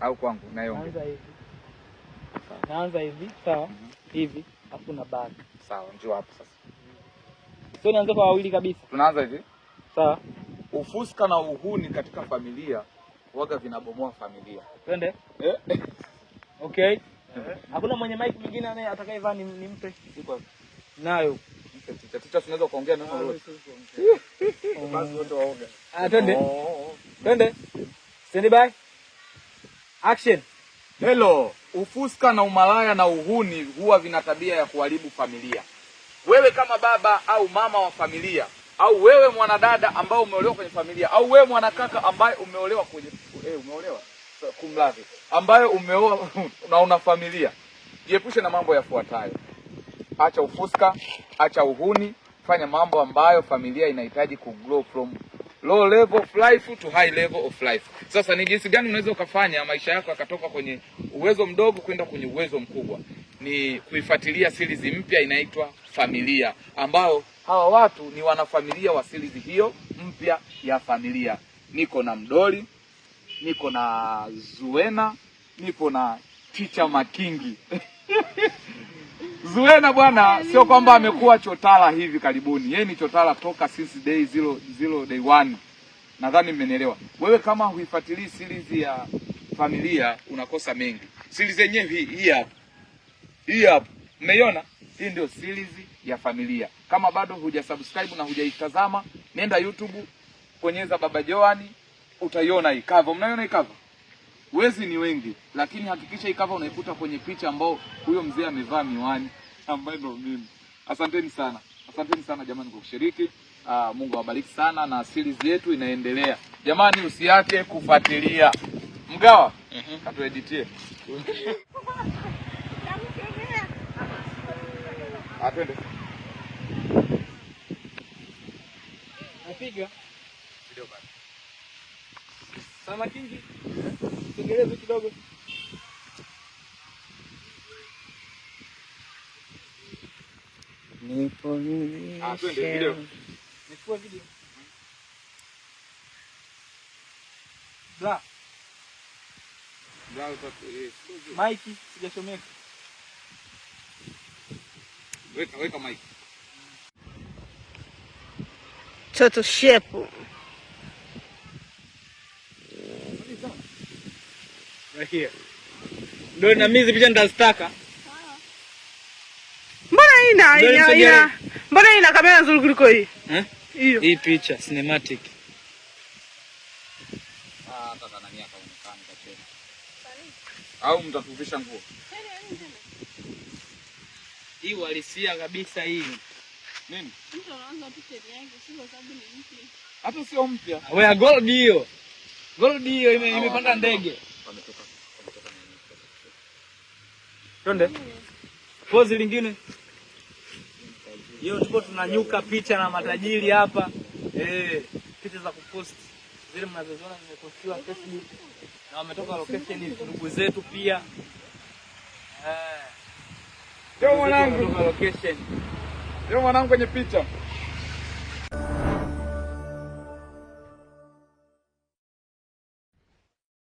au kwangu? Naanza hivi. Naanza hivi, sawa? Hivi, afu na back. Sawa, njoo hapo sasa. Sio nianze kwa wawili kabisa. Tunaanza hivi. Sawa. Ufuska na uhuni katika familia waga vinabomoa familia. Twende? Okay. Hakuna mwenye mic mwingine atakayevaa nimpe. Iko nayo. Tita tunaweza kuongea neno lolote. Basi wote waoga. Twende. Twende. Stand by. Action. Hello, ufuska na umalaya na uhuni huwa vina tabia ya kuharibu familia. Wewe kama baba au mama wa familia, au wewe mwanadada ambao umeolewa kwenye familia, au wewe mwanakaka ambaye umeolewa kwenye kumlazi, ambaye umeoa na una familia, jiepushe na mambo yafuatayo. Acha ufuska, acha uhuni, fanya mambo ambayo familia inahitaji kugrow from low level of life to high level of life. Sasa ni jinsi gani unaweza ukafanya maisha yako yakatoka kwenye uwezo mdogo kwenda kwenye uwezo mkubwa? Ni kuifuatilia series mpya inaitwa Familia, ambao hawa watu ni wanafamilia wa series hiyo mpya ya Familia. Niko na Mdoli, niko na Zuena, niko na Teacher Makingi. Zuena bwana sio kwamba amekuwa chotara hivi karibuni. Yeye ni chotara toka since day day one. Nadhani mmenielewa. Wewe kama huifuatilii series ya Familia unakosa mengi. Series yenyewe hii hapa. Hii hapa. Umeiona? Hii ndio series ya Familia. Kama bado hujasubscribe na hujaitazama, nenda YouTube, bonyeza Baba Joani, utaiona hii cover. Mnaiona hii cover? Wezi ni wengi, lakini hakikisha hii cover unaikuta kwenye picha ambao huyo mzee amevaa miwani ambaye ndo mimi. Asanteni sana. Asanteni sana jamani kwa kushiriki. Mungu awabariki sana na series yetu inaendelea. Jamani usiache kufuatilia. Mgawa, katueditie. Atende. Napiga video bado. Sama kingi. Tengeleze kidogo. Nipo nini? Twende video. Nichukue video. Bla. Bla Maiki sijachomeka. Weka mic. Toto shepu. Right here. Ndio na mimi picha ndazitaka. Mbona ina kamera nzuri kuliko hii? Hiyo. Hii picha cinematic. Tata nani akaonekana kacheni. Au mtatuvisha nguo. Hii walisia kabisa hii. Nini? Mtu anaanza picha yake si kwa sababu ni mpya. Hata sio mpya. Wewe gold hiyo. Gold hiyo imepanda ndege. Wametoka. Twende. Pose lingine. Hiyo tuko tunanyuka picha na matajiri hapa. Picha za kupost. Zile mnazoziona zimepostiwa Facebook. Na wametoka location ni ndugu zetu pia. Ndio mwanangu location. Ndio mwanangu kwenye picha.